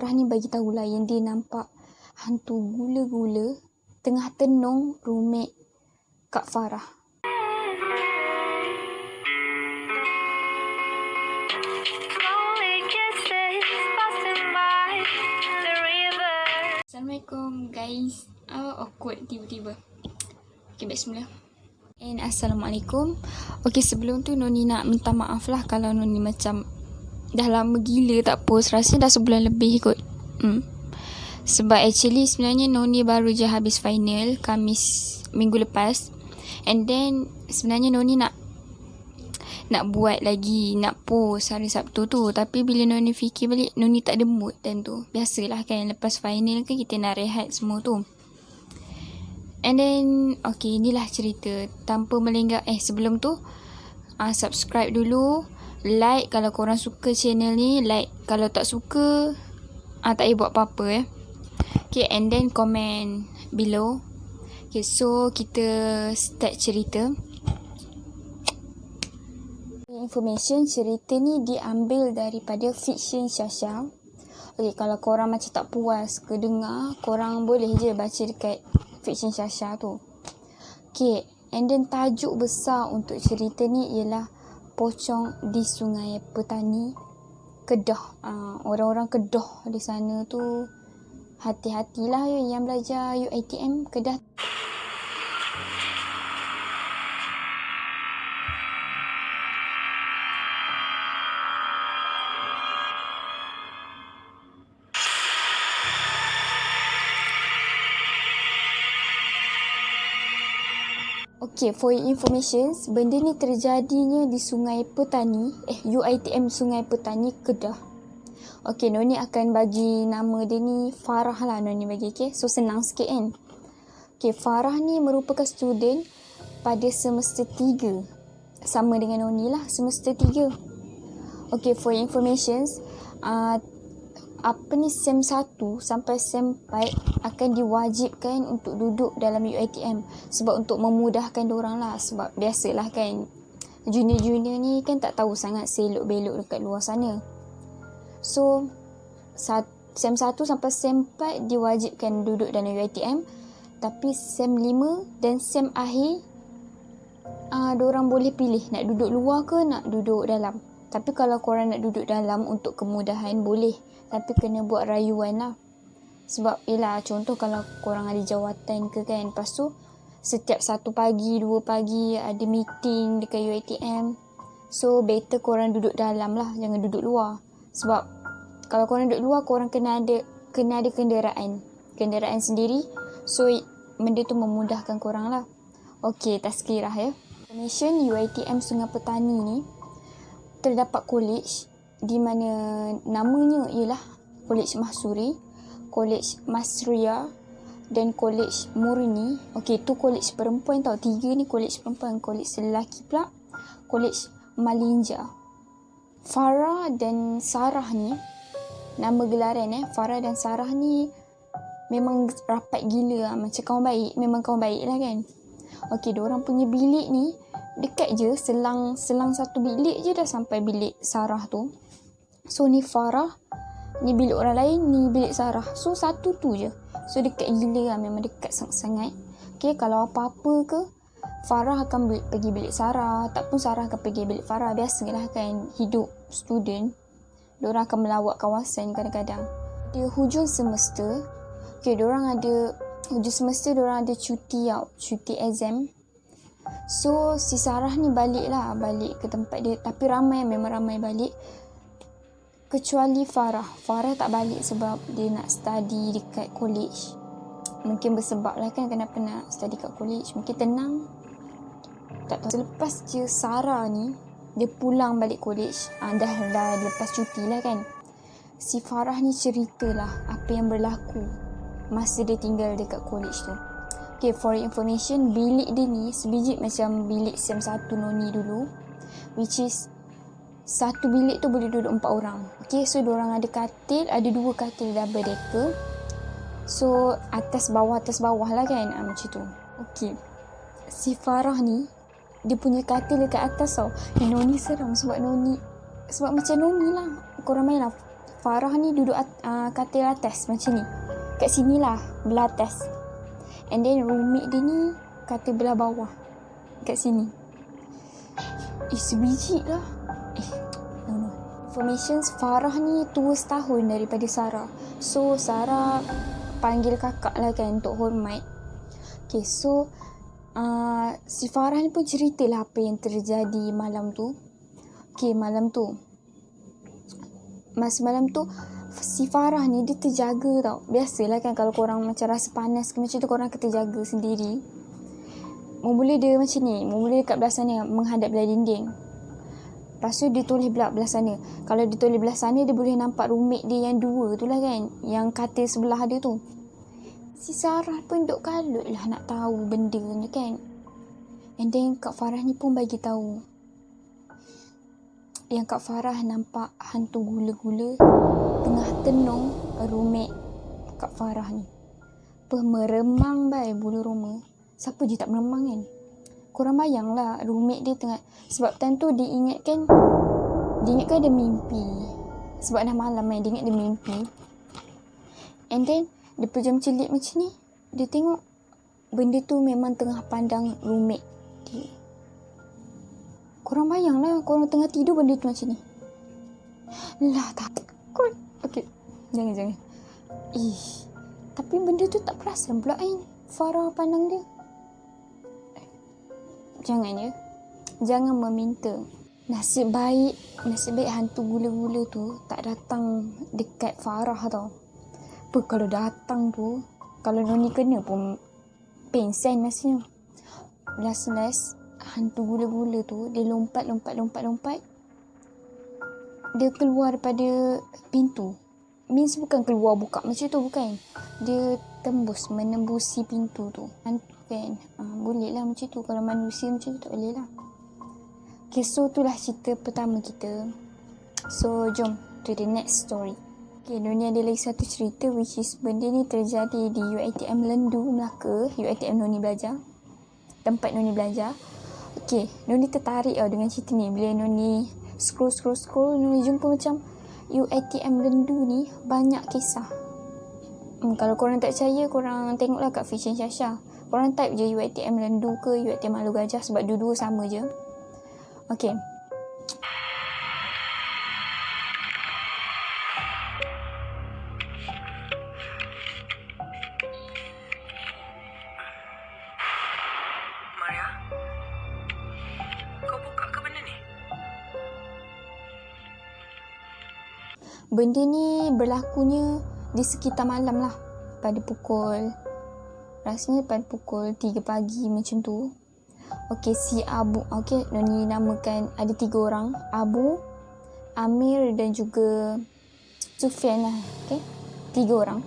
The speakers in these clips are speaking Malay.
Farah ni bagi tahulah yang dia nampak hantu gula-gula tengah tenung rumit Kak Farah. Assalamualaikum guys. Awkward tiba-tiba. Okay, baik semula. And Assalamualaikum. Okay, sebelum tu Noni nak minta maaf lah kalau Noni macam dah lama gila tak post. Rasanya dah sebulan lebih kot. Sebab actually sebenarnya Noni baru je habis final Khamis minggu lepas. And then sebenarnya Noni nak buat lagi, nak post hari Sabtu tu. Tapi bila Noni fikir balik, Noni tak ada mood time tu. Biasalah kan, lepas final kan kita nak rehat semua tu. And then, okay, inilah cerita. Tanpa melenggang, sebelum tu, subscribe dulu. Like kalau korang suka channel ni. Like kalau tak suka, tak payah buat apa-apa Okay, and then comment below. Okay, so kita start cerita. Information cerita ni diambil daripada Fiction Syasha. Okay, kalau korang macam tak puas ke dengar, korang boleh je baca dekat Fiction Syasha tu. Okay, and then tajuk besar untuk cerita ni ialah Pocong di Sungai Petani, Kedah. Orang-orang Kedah di sana tu hati-hatilah yang belajar UiTM Kedah. Okay, for your information, benda ni terjadinya di Sungai Petani, UiTM Sungai Petani, Kedah. Okay, Noni akan bagi nama dia ni Farah lah Noni bagi, okay. So, senang sikit kan. Okay, Farah ni merupakan student pada semester 3. Sama dengan Noni lah, semester 3. Okay, for your information, SEM 1 sampai SEM 4 akan diwajibkan untuk duduk dalam UiTM sebab untuk memudahkan diorang lah. Sebab biasalah kan, junior-junior ni kan tak tahu sangat selok-belok dekat luar sana. So, SEM 1 sampai SEM 4 diwajibkan duduk dalam UiTM. Tapi SEM 5 dan SEM akhir, diorang boleh pilih nak duduk luar ke nak duduk dalam. Tapi kalau korang nak duduk dalam untuk kemudahan boleh. Tapi kena buat rayuan lah. Sebab yelah, contoh kalau korang ada jawatan ke kan. Lepas tu setiap 1 pagi, 2 pagi ada meeting dekat UiTM. So better korang duduk dalam lah. Jangan duduk luar. Sebab kalau korang duduk luar, korang kena ada kenderaan. Kenderaan sendiri. So benda tu memudahkan korang lah. Okay, tazkirah ya. Information UiTM Sungai Petani ni terdapat college di mana namanya ialah College Mahsuri, College Masria dan College Murni. Okey, tu college perempuan tau. 3 ni college perempuan, college lelaki pula College Malinja. Farah dan Sarah ni nama gelaran Farah dan Sarah ni memang rapat gila lah. Macam kawan baik, memang kawan baik lah kan. Okey, diorang punya bilik ni dekat je, selang 1 bilik je dah sampai bilik Sarah tu. So ni Farah, ni bilik orang lain, ni bilik Sarah. So satu tu je. So dekat gila lah, memang dekat sangat-sangat. Okay, kalau apa-apa ke, Farah akan pergi bilik Sarah, tak pun Sarah akan pergi bilik Farah. Biasalah kan, hidup student, diorang akan melawat kawasan kadang-kadang. Di hujung semester, okay, diorang ada diorang ada cuti cuti exam. So si Sarah ni balik ke tempat dia. Tapi memang ramai balik. Kecuali Farah tak balik sebab dia nak study dekat college. Mungkin bersebab lah kan kenapa nak study kat college. Mungkin tenang, tak tahu. Selepas je Sarah ni dia pulang balik college, dah lepas cuti lah kan, si Farah ni ceritalah apa yang berlaku masa dia tinggal dekat college tu. Okay, for information, bilik dia ni sebiji macam bilik SEM 1 Noni dulu, which is satu bilik tu boleh duduk 4 orang. Okay, so diorang ada katil, ada 2 katil double decker. So atas bawah lah kan, macam tu. Okay, si Farah ni dia punya katil dekat atas tau. Noni seram sebab macam Noni lah, korang main lah Farah ni duduk katil atas macam ni. Kat sini lah, belah atas. And then roommate dia ni katil belah bawah. Kat sini. Sebiji lah. No. Information, Farah ni tua setahun daripada Sarah. So, Sarah panggil kakak lah kan untuk hormat. Okay, so si Farah ni pun ceritalah apa yang terjadi malam tu. Okay, malam tu si Farah ni dia terjaga tau. Biasalah kan kalau korang macam rasa panas ke macam tu, korang kena terjaga sendiri. Mula dia macam ni, mula dekat belah sana menghadap belah dinding. Lepas tu dia toleh belah sana. Kalau dia toleh belah sana, dia boleh nampak roommate dia yang dua tu lah kan, yang katil sebelah dia tu. Si Sarah pun duk kalut lah nak tahu benda ni kan. And then Kak Farah ni pun bagi tahu yang Kak Farah nampak hantu gula-gula tengah tenung roommate Kak Farah ni. Meremang bai bulu roma. Siapa je tak meremang kan? Korang bayang lah roommate dia tengah, sebab time tu dia ingatkan dia mimpi. Sebab dah malam kan, dia ingat dia mimpi. And then dia pejam celik macam ni, dia tengok benda tu memang tengah pandang roommate dia. Korang bayang lah, korang tengah tidur benda tu macam ni. Lah takut. Okay, jangan. Tapi benda tu tak perasan pula kan Farah pandang dia. Jangan ya. Jangan meminta. Nasib baik hantu gula-gula tu tak datang dekat Farah tau. Apa kalau datang tu, kalau Noni kena pun pengsan nasibnya. Last hantu gula-gula tu dia lompat. Dia keluar daripada pintu. Means bukan keluar buka macam tu, bukan. Dia menembusi pintu tu. Hantu kan. Boleh lah macam tu. Kalau manusia macam tu tak boleh lah. Okay, so itulah cerita pertama kita. So jom to the next story. Okay, Noni ada lagi satu cerita which is benda ni terjadi di UiTM Lendu, Melaka. UiTM Noni belajar. Tempat Noni belajar. Okay, Noni tertarik dengan cerita ni. Bila Noni scroll, Noni jumpa macam UiTM Lendu ni banyak kisah. Kalau korang tak percaya, korang tengoklah kat Fish and Shasha. Korang type je UiTM Lendu ke UiTM Malu Gajah, sebab dua-dua sama je. Okay. Maria, kau buka ke benda ni? Benda ni berlakunya di sekitar malam lah. Rasanya pada pukul 3 pagi macam tu. Okey, si Abu. Okey, Noni namakan ada 3 orang. Abu, Amir dan juga Sufian lah. Okey, 3 orang.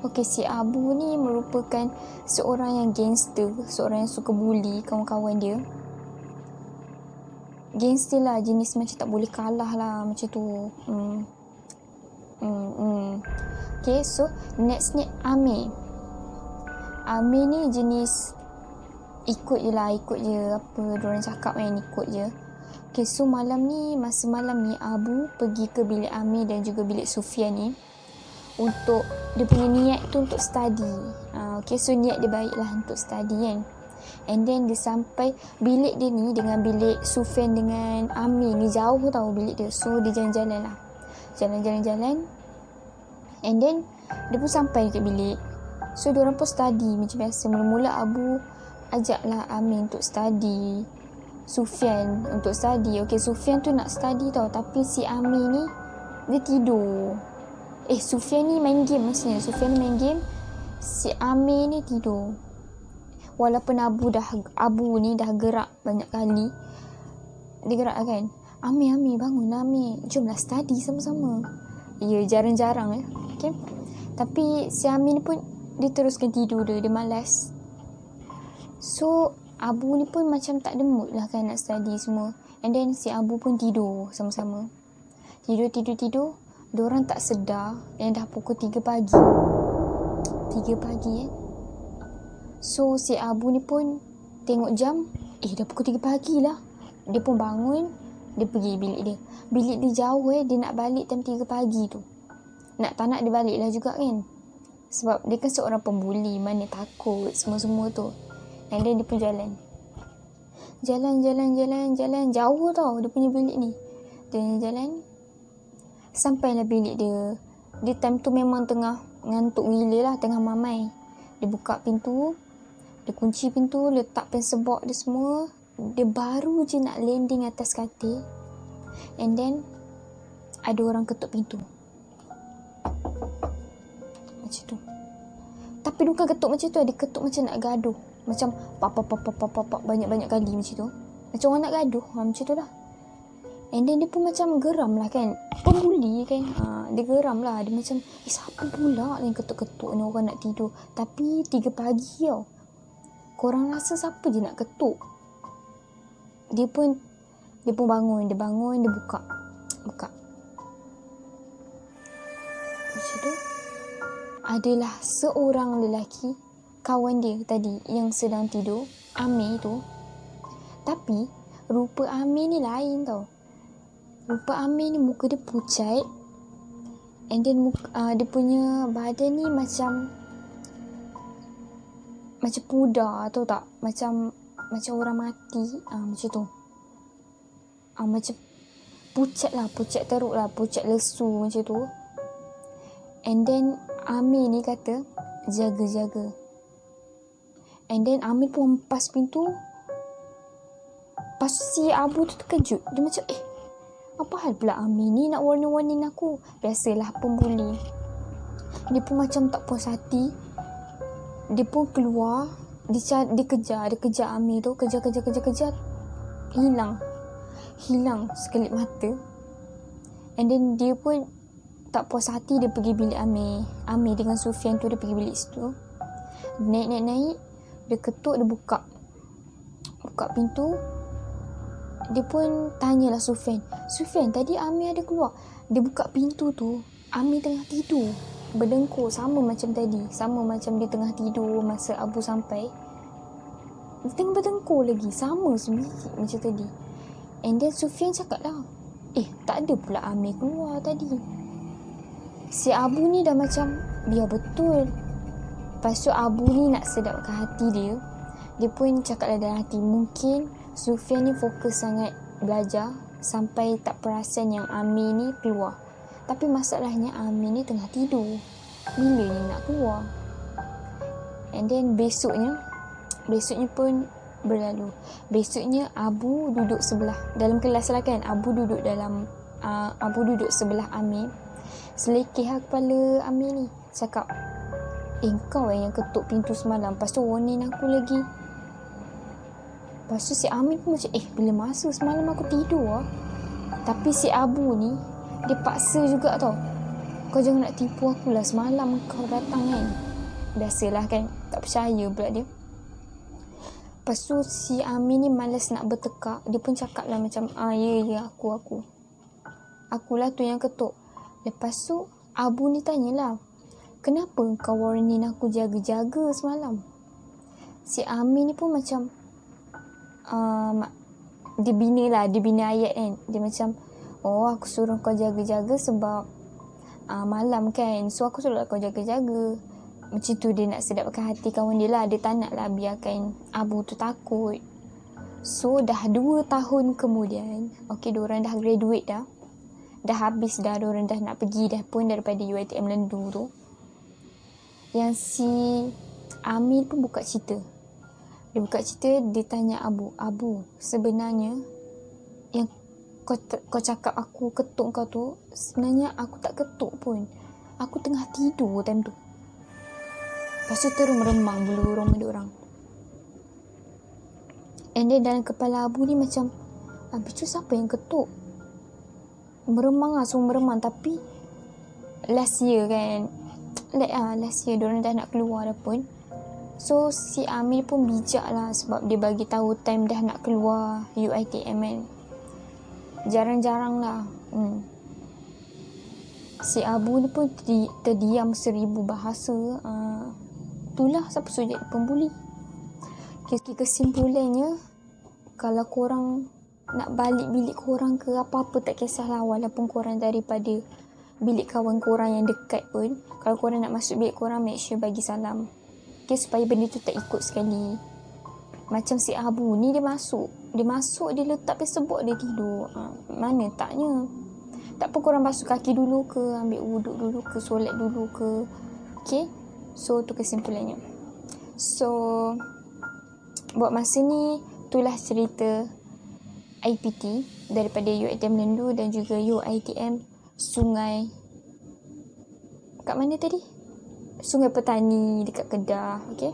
Okey, si Abu ni merupakan seorang yang gangster. Seorang yang suka bully kawan-kawan dia. Gangster lah, jenis macam tak boleh kalah lah macam tu. Okay, so next ni Amir. Amir ni jenis ikut je apa diorang cakap kan, ikut je. Okay, so masa malam ni Abu pergi ke bilik Amir dan juga bilik Sufian ni untuk dia punya niat tu untuk study. Okay, so niat dia baik lah untuk study kan. And then dia sampai bilik dia ni dengan bilik Sufian dengan Amir ni jauh tau bilik dia. So dia jalan-jalan lah. Jalan. And then dia pun sampai dekat bilik. So diorang pun study macam biasa. Mula-mula Abu ajaklah Amir untuk study, Sufian untuk study. Okay, Sufian tu nak study tau, tapi si Amir ni dia tidur. Sufian ni main game maksudnya. Sufian ni main game, si Amir ni tidur. Walaupun Abu ni dah gerak banyak kali. Dia gerak kan. Amir bangun Amir. Jomlah study sama-sama. Ya, jarang-jarang Okay. Tapi si Amir ni pun dia teruskan tidur dia malas. So Abu ni pun macam tak ada mood lah kan nak study semua. And then si Abu pun tidur sama-sama. Tidur. Diorang tak sedar yang dah pukul 3 pagi. 3 pagi So si Abu ni pun tengok jam, dah pukul 3 pagi lah. Dia pun bangun, Dia pergi bilik dia. Bilik dia jauh dia nak balik time 3 pagi tu. Tak nak dia balik lah juga kan. Sebab dia kan seorang pembuli, mana takut semua-semua tu. And then dia pun jalan. Jalan. Jauh tau dia punya bilik ni. Jalan. Sampailah bilik dia. Dia time tu memang tengah ngantuk gila lah, tengah mamai. Dia buka pintu, dia kunci pintu, letak pensel box dia semua. Dia baru je nak landing atas katil. And then ada orang ketuk pintu. Macam tu. Tapi bukan ketuk macam tu, dia ketuk macam nak gaduh. Macam pap banyak-banyak kali macam tu. Macam orang nak gaduh, macam tu lah. And then dia pun macam geram lah kan. Pembuli kan. Dia geram lah. Dia macam, siapa pula yang ketuk-ketuk ni, orang nak tidur. Tapi 3 pagi tau. Korang rasa siapa je nak ketuk? Dia pun bangun. Dia buka. Macam tu. Adalah seorang lelaki, kawan dia tadi yang sedang tidur, Amir tu. Tapi rupa Amir ni lain tau. Rupa Amir ni muka dia pucat. And then dia punya badan ni macam pudar, tahu tak? Macam orang mati. Macam tu. Macam pucat teruk lah. Pucat lesu macam tu. And then Amir ni kata, jaga-jaga. And then Amir pun hempas pintu. Pas si Abu tu terkejut. Dia macam, apa hal pula Amir ni nak warning aku? Biasalah pembuli. Dia pun macam tak puas hati. Dia pun keluar. Dia kejar Amir tu. Kejar. Hilang sekelip mata. And then dia pun tak puas hati. Dia pergi bilik Amir. Amir dengan Sufian tu dia pergi bilik situ. Naik. Dia ketuk, dia buka pintu. Dia pun tanyalah Sufian, tadi Amir ada keluar? Dia buka pintu tu, Amir tengah tidur, berdengkur sama macam tadi. Sama macam dia tengah tidur masa Abu sampai. Dia tengah berdengkur lagi, sama sebiji macam tadi. And then Sufian cakap lah, tak ada pula Amir keluar tadi. Si Abu ni dah macam, biar betul. Lepas tu Abu ni nak sedapkan hati dia. Dia pun cakap lah dalam hati, mungkin Sufian ni fokus sangat belajar sampai tak perasan yang Amir ni keluar. Tapi masalahnya Amir ni tengah tidur. Bila ni nak keluar? And then besoknya pun berlalu. Besoknya Abu duduk sebelah dalam kelas lah kan. Abu duduk sebelah Amir. Selekeh kepala Amir ni. Cakap, kau yang ketuk pintu semalam. Lepas tu warning aku lagi. Lepas tu si Amir pun macam, bila masa semalam aku tidur lah. Tapi si Abu ni, dia paksa juga tau. Kau jangan nak tipu aku lah, semalam kau datang kan. Biasalah kan, tak percaya pula dia. Lepas tu si Amir ni malas nak bertekak. Dia pun cakap lah macam, ya aku. Akulah tu yang ketuk. Lepas tu Abu ni tanyalah, kenapa kau warning aku jaga-jaga semalam? Si Amir ni pun macam, dia bina ayat kan. Dia macam, aku suruh kau jaga-jaga sebab malam kan, so aku suruh kau jaga-jaga. Macam tu dia nak sedapkan hati kawan dia lah. Dia tak nak lah biarkan Abu tu takut. So dah 2 tahun kemudian, diorang dah graduate dah. Dah habis dah, diorang dah nak pergi dah pun daripada UiTM Lendu tu. Yang si Amir pun buka cerita. Dia tanya Abu, sebenarnya yang kau cakap aku ketuk kau tu, sebenarnya aku tak ketuk pun. Aku tengah tidur time tu. Lepas tu terus meremang bulu rumah diorang. And then dalam kepala Abu ni macam, habis tu siapa yang ketuk? Semua meremang. Tapi last year kan, last year diorang dah nak keluar dah pun. So si Amir pun bijak lah, sebab dia bagi tahu time dah nak keluar UiTM kan. Jarang-jarang lah. Si Abu ni pun terdiam 1000 bahasa. Itulah siapa suruh jadi pembuli. Kesimpulannya, kalau korang nak balik bilik korang ke apa-apa tak kisahlah, walaupun korang daripada bilik kawan korang yang dekat pun, kalau korang nak masuk bilik korang, make sure bagi salam. Okay, supaya benda tu tak ikut sekali. Macam si Abu ni, dia masuk, dia letak Facebook, dia tidur. Mana taknya. Tak apa korang basuh kaki dulu ke, ambil wuduk dulu ke, solat dulu ke. Okay, so tu kesimpulannya. So buat masa ni, itulah cerita IPT daripada UiTM Lendu dan juga UiTM Sungai, kat mana tadi? Sungai Petani dekat Kedah. Okay,